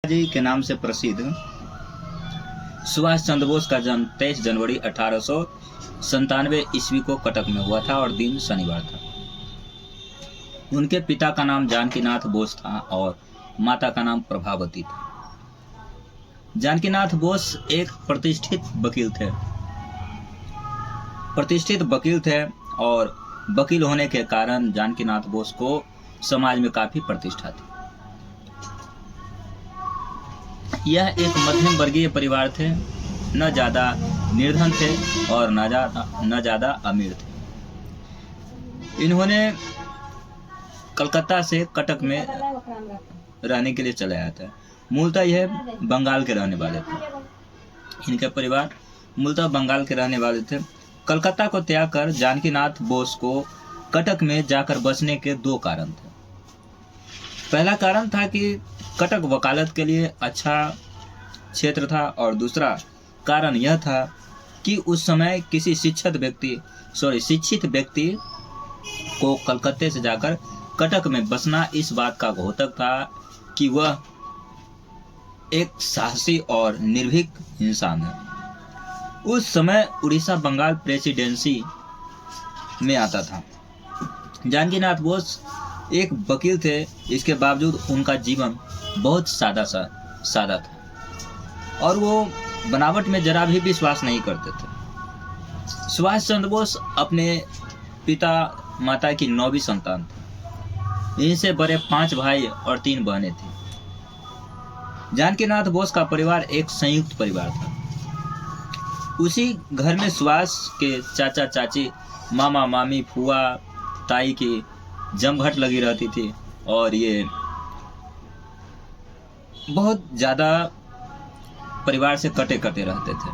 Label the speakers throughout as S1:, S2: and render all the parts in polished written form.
S1: जी के नाम से प्रसिद्ध सुभाष चंद्र बोस का जन्म 23 जनवरी 1897 ईस्वी को कटक में हुआ था और दिन शनिवार था। उनके पिता का नाम जानकीनाथ बोस था और माता का नाम प्रभावती था। जानकीनाथ बोस एक प्रतिष्ठित वकील थे और वकील होने के कारण जानकीनाथ बोस को समाज में काफी प्रतिष्ठा थी। यह एक मध्यम वर्गीय परिवार थे, न ज्यादा निर्धन थे और न ज्यादा अमीर थे। इन्होंने कलकत्ता से कटक में रहने के लिए चले आया था। मूलतः यह बंगाल के रहने वाले थे। इनके परिवार मूलतः बंगाल के रहने वाले थे। कलकत्ता को त्याग कर जानकीनाथ बोस को कटक में जाकर बसने के दो कारण थे। पहला कारण था कि कटक वकालत के लिए अच्छा क्षेत्र था और दूसरा कारण यह था कि उस समय किसी शिक्षित व्यक्ति को कलकत्ते से जाकर कटक में बसना इस बात का घोतक था कि वह एक साहसी और निर्भीक इंसान है। उस समय उड़ीसा बंगाल प्रेसिडेंसी में आता था। जानकीनाथ बोस एक वकील थे, इसके बावजूद उनका जीवन बहुत सादा था और वो बनावट में जरा भी विश्वास नहीं करते थे। सुभाष चंद्र बोस अपने पिता माता की 9वीं संतान थे। इनसे बड़े 5 भाई और 3 बहनें थी। जानकीनाथ बोस का परिवार एक संयुक्त परिवार था। उसी घर में सुभाष के चाचा चाची, मामा मामी, फुआ ताई की जमघट लगी रहती थी और ये बहुत ज़्यादा परिवार से कटे रहते थे।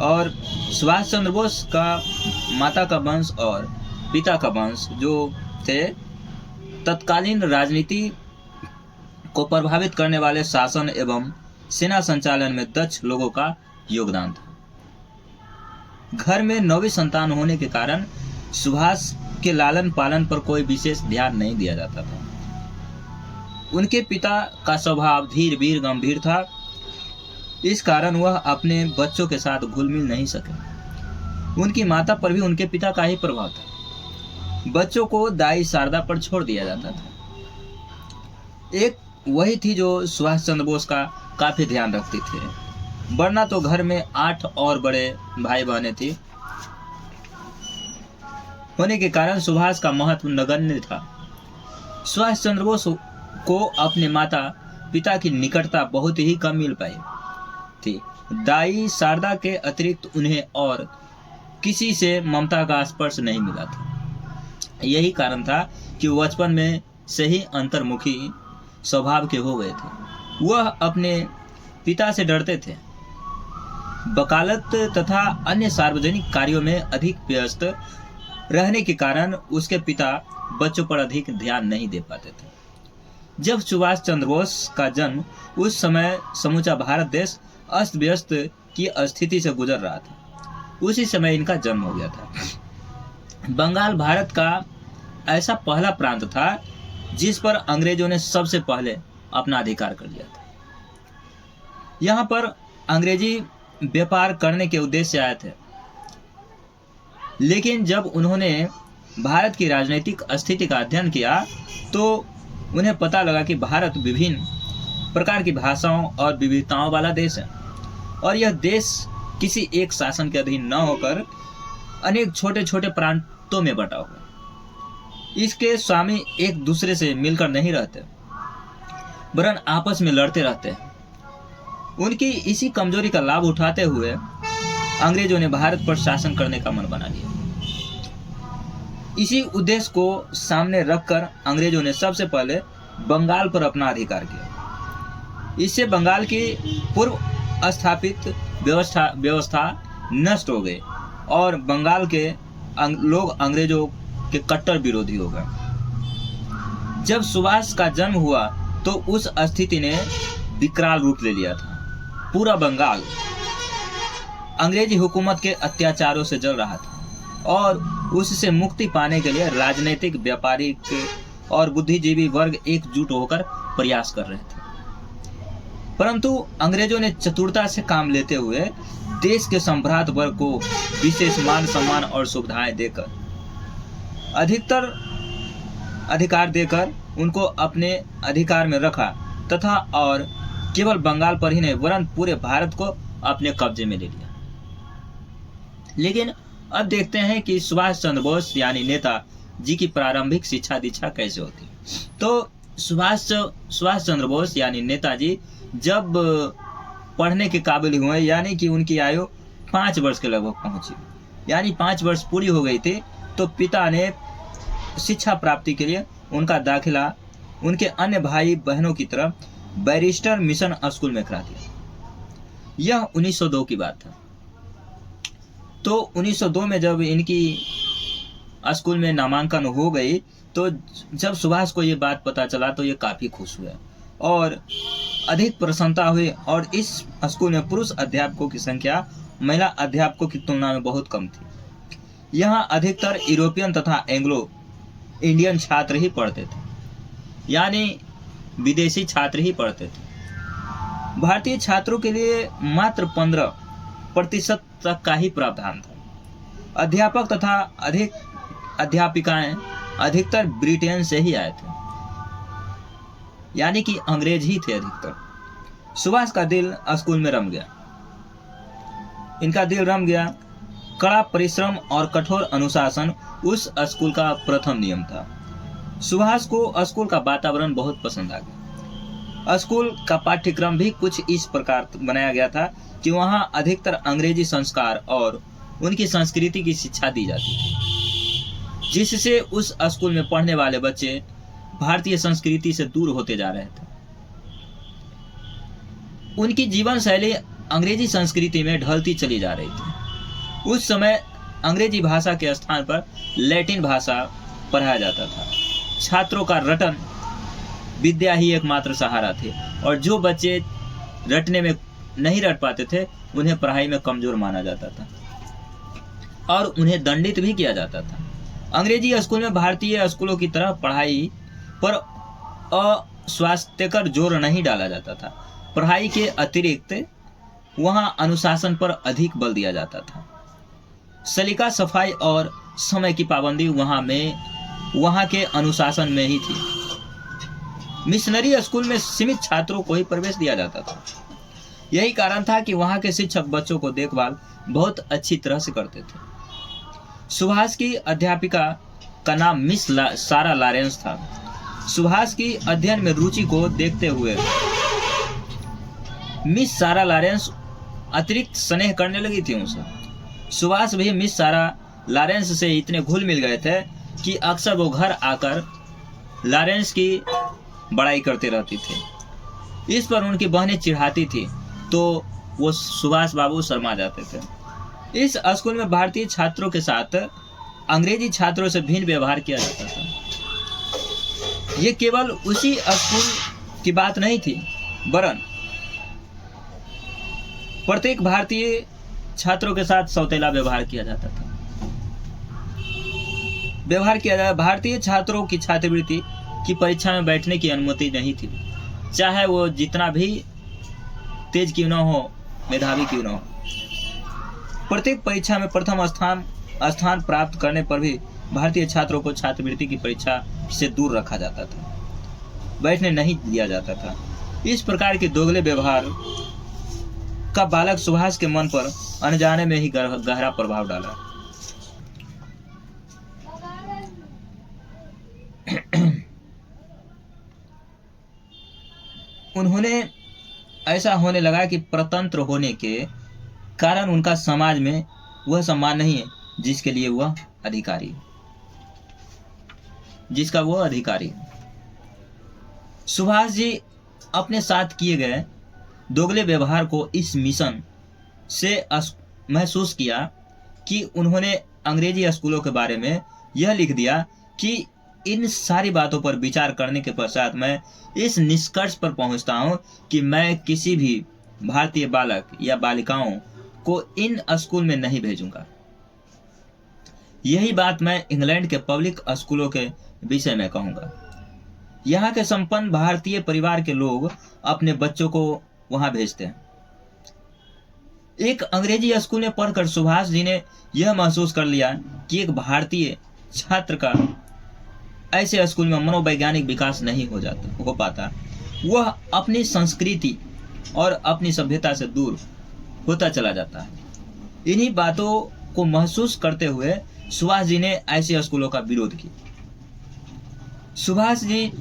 S1: और सुभाष चंद्र बोस का माता का वंश और पिता का वंश जो थे, तत्कालीन राजनीति को प्रभावित करने वाले शासन एवं सेना संचालन में दक्ष लोगों का योगदान था। घर में 9वीं संतान होने के कारण सुभाष के लालन पालन पर कोई विशेष ध्यान नहीं दिया जाता था। उनके पिता का स्वभाव धीर वीर गंभीर था। इस कारण वह अपने बच्चों के साथ घुल मिल नहीं सके। उनकी माता पर भी उनके पिता का ही प्रभाव था। बच्चों को दाई शारदा पर छोड़ दिया जाता था। एक वही थी जो सुभाष चंद्र बोस का काफी ध्यान रखती थी, वरना तो घर में 8 और बड़े भाई बहनें थी होने के कारण सुभाष का महत्व नगण्य था। सुभाष चंद्र बोस को अपने माता पिता की निकटता बहुत ही कम मिल पाई थी। दाई शारदा के अतिरिक्त उन्हें और किसी से ममता का स्पर्श नहीं मिला था। यही कारण था कि वो बचपन में से ही अंतर्मुखी स्वभाव के हो गए थे। वह अपने पिता से डरते थे। वकालत तथा अन्य सार्वजनिक कार्यों में अधिक व्यस्त रहने के कारण उसके पिता बच्चों पर अधिक ध्यान नहीं दे पाते थे। जब सुभाष चंद्र बोस का जन्म, उस समय समूचा भारत देश अस्त व्यस्त की स्थिति से गुजर रहा था। उसी समय इनका जन्म हो गया था। बंगाल भारत का ऐसा पहला प्रांत था जिस पर अंग्रेजों ने सबसे पहले अपना अधिकार कर लिया था। यहाँ पर अंग्रेजी व्यापार करने के उद्देश्य से आए थे, लेकिन जब उन्होंने भारत की राजनीतिक स्थिति का अध्ययन किया तो उन्हें पता लगा कि भारत विभिन्न प्रकार की भाषाओं और विविधताओं वाला देश है और यह देश किसी एक शासन के अधीन न होकर अनेक छोटे छोटे प्रांतों में बटा हुआ। इसके स्वामी एक दूसरे से मिलकर नहीं रहते, वरन आपस में लड़ते रहते हैं। उनकी इसी कमजोरी का लाभ उठाते हुए अंग्रेजों ने भारत पर शासन करने का मन बना लिया। इसी उद्देश्य को सामने रखकर अंग्रेजों ने सबसे पहले बंगाल पर अपना अधिकार किया। इससे बंगाल की पूर्व स्थापित व्यवस्था नष्ट हो गई और बंगाल के लोग अंग्रेजों के कट्टर विरोधी हो गए। जब सुभाष का जन्म हुआ तो उस स्थिति ने विकराल रूप ले लिया था। पूरा बंगाल अंग्रेजी हुकूमत के अत्याचारों से जल रहा था और उससे मुक्ति पाने के लिए राजनीतिक, व्यापारिक और बुद्धिजीवी वर्ग एकजुट होकर प्रयास कर रहे थे। परंतु अंग्रेजों ने चतुरता से काम लेते हुए देश के सम्भ्रांत वर्ग को विशेष मान सम्मान और सुविधाएं देकर अधिकतर अधिकार देकर उनको अपने अधिकार में रखा तथा और केवल बंगाल पर ही नहीं वरन पूरे भारत को अपने कब्जे में ले लिया। लेकिन अब देखते हैं कि सुभाष चंद्र बोस यानी नेता जी की प्रारंभिक शिक्षा दीक्षा कैसे होती। तो सुभाष चंद्र बोस यानी नेताजी जब पढ़ने के काबिल हुए यानी कि उनकी आयु 5 वर्ष के लगभग पहुंची, यानी 5 वर्ष पूरी हो गई थी, तो पिता ने शिक्षा प्राप्ति के लिए उनका दाखिला उनके अन्य भाई बहनों की तरह बैरिस्टर मिशन स्कूल में करा दिया। यह 1902 की बात है। तो 1902 में जब इनकी स्कूल में नामांकन हो गई तो जब सुभाष को ये बात पता चला तो ये काफ़ी खुश हुए और अधिक प्रसन्नता हुई। और इस स्कूल में पुरुष अध्यापकों की संख्या महिला अध्यापकों की तुलना में बहुत कम थी। यहाँ अधिकतर यूरोपियन तथा एंग्लो इंडियन छात्र ही पढ़ते थे, यानी विदेशी छात्र ही पढ़ते थे। भारतीय छात्रों के लिए मात्र 15% तक का ही प्रावधान था। अध्यापक तथा अधिक अध्यापिकाएं अधिकतर ब्रिटेन से ही आए थे, यानी कि अंग्रेज ही थे अधिकतर। सुभाष का दिल स्कूल में रम गया, इनका दिल रम गया। कड़ा परिश्रम और कठोर अनुशासन उस स्कूल का प्रथम नियम था। सुभाष को स्कूल का वातावरण बहुत पसंद आ गया। स्कूल का पाठ्यक्रम भी कुछ इस प्रकार बनाया गया था कि वहाँ अधिकतर अंग्रेजी संस्कार और उनकी संस्कृति की शिक्षा दी जाती थी, जिससे उस स्कूल में पढ़ने वाले बच्चे भारतीय संस्कृति से दूर होते जा रहे थे। उनकी जीवन शैली अंग्रेजी संस्कृति में ढलती चली जा रही थी। उस समय अंग्रेजी भाषा के स्थान पर लैटिन भाषा पढ़ाया जाता था। छात्रों का रटन विद्या ही एकमात्र सहारा थे और जो बच्चे रटने में नहीं रट पाते थे उन्हें पढ़ाई में कमजोर माना जाता था और उन्हें दंडित भी किया जाता था। अंग्रेजी स्कूल में भारतीय स्कूलों की तरह पढ़ाई पर अस्वास्थ्यकर जोर नहीं डाला जाता था। पढ़ाई के अतिरिक्त वहाँ अनुशासन पर अधिक बल दिया जाता था। सलीका, सफाई और समय की पाबंदी वहाँ के अनुशासन में ही थी। मिशनरी स्कूल में सीमित छात्रों को ही प्रवेश दिया जाता था। यही कारण था कि वहाँ के शिक्षक बच्चों को देखभाल बहुत अच्छी तरह से करते थे। सुभाष की अध्यापिका का नाम मिस सारा लॉरेंस था। सुभाष की अध्ययन में रुचि को देखते हुए मिस सारा लॉरेंस अतिरिक्त स्नेह करने लगी थी उनसे। सुभाष भी मिस सारा लॉरेंस से इतने घुल मिल गए थे कि अक्सर वो घर आकर लॉरेंस की बड़ाई करते रहती थी। इस पर उनकी बहनें चिढ़ाती थी तो वो सुभाष बाबू शर्मा जाते थे। इस स्कूल में भारतीय छात्रों के साथ अंग्रेजी छात्रों से भिन्न व्यवहार किया जाता था। ये केवल उसी स्कूल की बात नहीं थी, वरन प्रत्येक भारतीय छात्रों के साथ सौतेला व्यवहार किया जाता था। भारतीय छात्रों की छात्रवृत्ति की परीक्षा में बैठने की अनुमति नहीं थी, चाहे वो जितना भी तेज क्यों न हो, मेधावी क्यों न हो। प्रत्येक परीक्षा में प्रथम स्थान प्राप्त करने पर भी भारतीय छात्रों को छात्रवृत्ति की परीक्षा से दूर रखा जाता था, बैठने नहीं दिया जाता था। इस प्रकार के दोगले व्यवहार का बालक सुभाष के मन पर अनजाने में ही गहरा प्रभाव डाला। उन्होंने ऐसा होने लगा कि परतंत्र होने के कारण उनका समाज में वह सम्मान नहीं है जिसके लिए वह अधिकारी, जिसका वह अधिकारी है। सुभाष जी अपने साथ किए गए दोगले व्यवहार को इस मिशन से महसूस किया कि उन्होंने अंग्रेजी स्कूलों के बारे में यह लिख दिया कि इन सारी बातों पर विचार करने के पश्चात मैं इस निष्कर्ष पर पहुंचता हूं कि मैं किसी भी भारतीय बालक या बालिकाओं को इन स्कूल में नहीं भेजूंगा। यही बात मैं इंग्लैंड के पब्लिक स्कूलों के विषय में कहूंगा। यहाँ के संपन्न भारतीय परिवार के लोग अपने बच्चों को वहां भेजते हैं। एक अंग्रेजी स्कूल में पढ़कर सुभाष जी ने यह महसूस कर लिया कि एक भारतीय छात्र का ऐसे स्कूल में मनोवैज्ञानिक विकास नहीं हो पाता। वह अपनी संस्कृति और अपनी सभ्यता से दूर होता चला जाता है। इन्हीं बातों को महसूस करते हुए सुभाष जी ने ऐसे स्कूलों का विरोध किया। सुभाष जी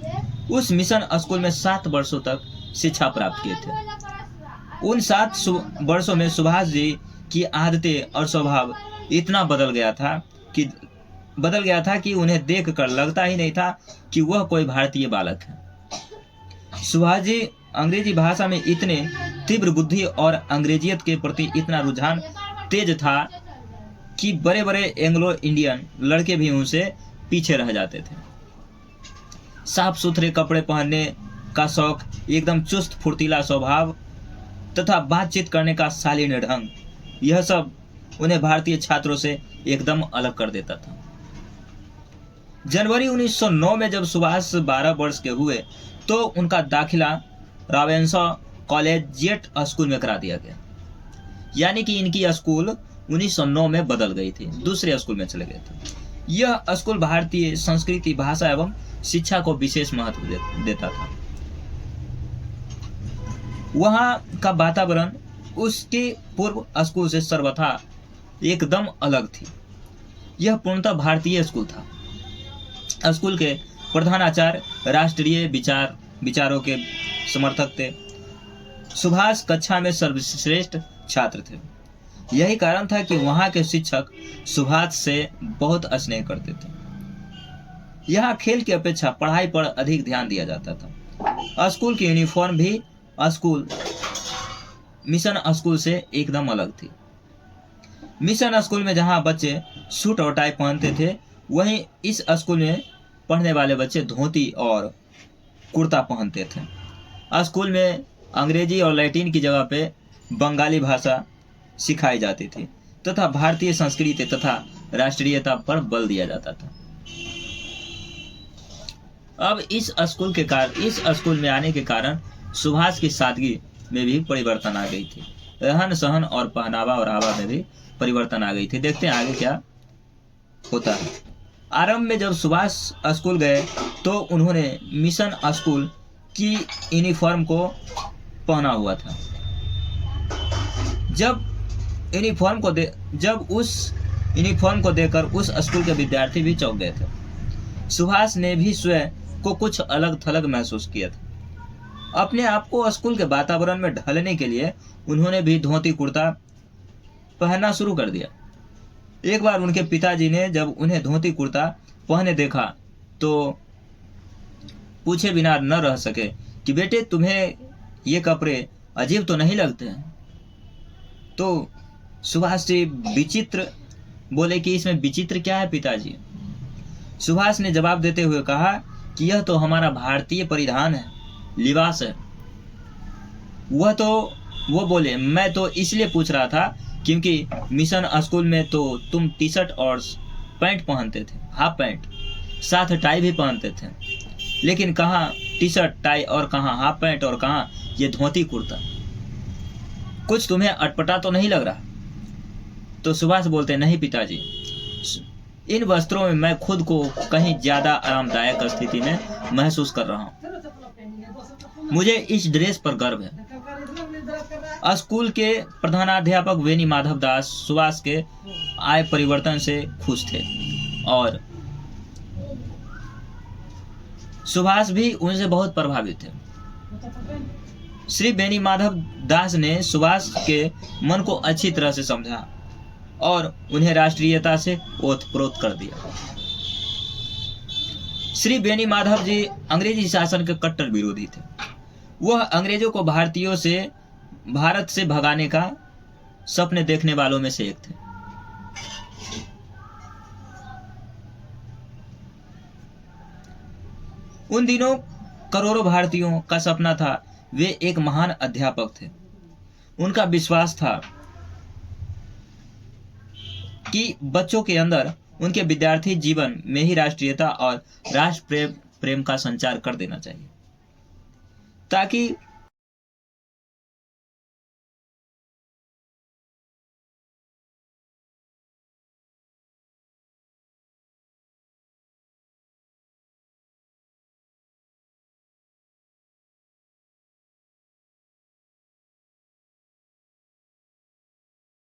S1: उस मिशन स्कूल में 7 वर्षों तक शिक्षा प्राप्त किए थे। उन 7 वर्षों में सुभाष जी की आदतें और स्वभाव इतना बदल गया था कि उन्हें देखकर लगता ही नहीं था कि वह कोई भारतीय बालक है। सुभाष जी अंग्रेजी भाषा में इतने तीव्र बुद्धि और अंग्रेजियत के प्रति इतना रुझान तेज था कि बड़े बड़े एंग्लो इंडियन लड़के भी उनसे पीछे रह जाते थे। साफ सुथरे कपड़े पहनने का शौक, एकदम चुस्त फुर्तीला स्वभाव तथा बातचीत करने का शालीन ढंग, यह सब उन्हें भारतीय छात्रों से एकदम अलग कर देता था। जनवरी 1909 में जब सुभाष 12 वर्ष के हुए तो उनका दाखिला रावेंसा कॉलेजिएट स्कूल में करा दिया गया। यानी कि इनकी स्कूल 1909 में बदल गई थी, दूसरे स्कूल में चले गए थे। यह स्कूल भारतीय संस्कृति, भाषा एवं शिक्षा को विशेष महत्व देता था। वहाँ का वातावरण उसके पूर्व स्कूल से सर्वथा एकदम अलग थी। यह पूर्णतः भारतीय स्कूल था। स्कूल के प्रधानाचार्य राष्ट्रीय विचारों के समर्थक थे। सुभाष कक्षा में सर्वश्रेष्ठ छात्र थे। यही कारण था कि वहाँ के शिक्षक सुभाष से बहुत स्नेह करते थे। यहाँ खेल की अपेक्षा पढ़ाई पर अधिक ध्यान दिया जाता था। स्कूल की यूनिफॉर्म भी मिशन स्कूल से एकदम अलग थी। मिशन स्कूल में जहाँ बच्चे सूट और टाई पहनते थे, वहीं इस स्कूल में पढ़ने वाले बच्चे धोती और कुर्ता पहनते थे। स्कूल में अंग्रेजी और लैटिन की जगह पे बंगाली भाषा सिखाई जाती थी तथा भारतीय संस्कृति तथा राष्ट्रीयता पर बल दिया जाता था। अब इस स्कूल में आने के कारण सुभाष की सादगी में भी परिवर्तन आ गई थी। रहन सहन और पहनावा और आवा में भी परिवर्तन आ गई थी। देखते हैं आगे क्या होता है। आरंभ में जब सुभाष स्कूल गए तो उन्होंने मिशन स्कूल की यूनिफॉर्म को पहना हुआ था। जब उस यूनिफॉर्म को देखकर उस स्कूल के विद्यार्थी भी चौंक गए थे। सुभाष ने भी स्वयं को कुछ अलग थलग महसूस किया था। अपने आप को स्कूल के वातावरण में ढलने के लिए उन्होंने भी धोती कुर्ता पहनना शुरू कर दिया। एक बार उनके पिताजी ने जब उन्हें धोती कुर्ता पहने देखा तो पूछे बिना न रह सके कि बेटे, तुम्हें ये कपड़े अजीब तो नहीं लगते हैं? तो सुभाष जी विचित्र बोले कि इसमें विचित्र क्या है पिताजी? सुभाष ने जवाब देते हुए कहा कि यह तो हमारा भारतीय परिधान है, लिबास है। वो बोले, मैं तो इसलिए पूछ रहा था क्योंकि मिशन स्कूल में तो तुम टी शर्ट और पैंट पहनते थे, हाफ पैंट, साथ टाई भी पहनते थे, लेकिन कहाँ टी शर्ट टाई और कहाँ हाफ पैंट और कहाँ ये धोती कुर्ता? कुछ तुम्हें अटपटा तो नहीं लग रहा? तो सुभाष बोलते, नहीं पिताजी, इन वस्त्रों में मैं खुद को कहीं ज्यादा आरामदायक स्थिति में महसूस कर रहा हूँ। मुझे इस ड्रेस पर गर्व है। स्कूल के प्रधानाध्यापक वेनी माधव दास सुभाष के आय परिवर्तन से खुश थे और सुभाष भी उनसे बहुत प्रभावित थे। श्री बेनी माधव दास ने सुभाष के मन को अच्छी तरह से समझा और उन्हें राष्ट्रीयता से ओतप्रोत कर दिया। श्री बेनी माधव जी अंग्रेजी शासन के कट्टर विरोधी थे। वह अंग्रेजों को भारत से भगाने का सपने देखने वालों में से एक थे। उन दिनों करोड़ों भारतीयों का सपना था, वे एक महान अध्यापक थे। उनका विश्वास था कि बच्चों के अंदर उनके विद्यार्थी जीवन में ही राष्ट्रीयता और राष्ट्र प्रेम का संचार कर देना चाहिए, ताकि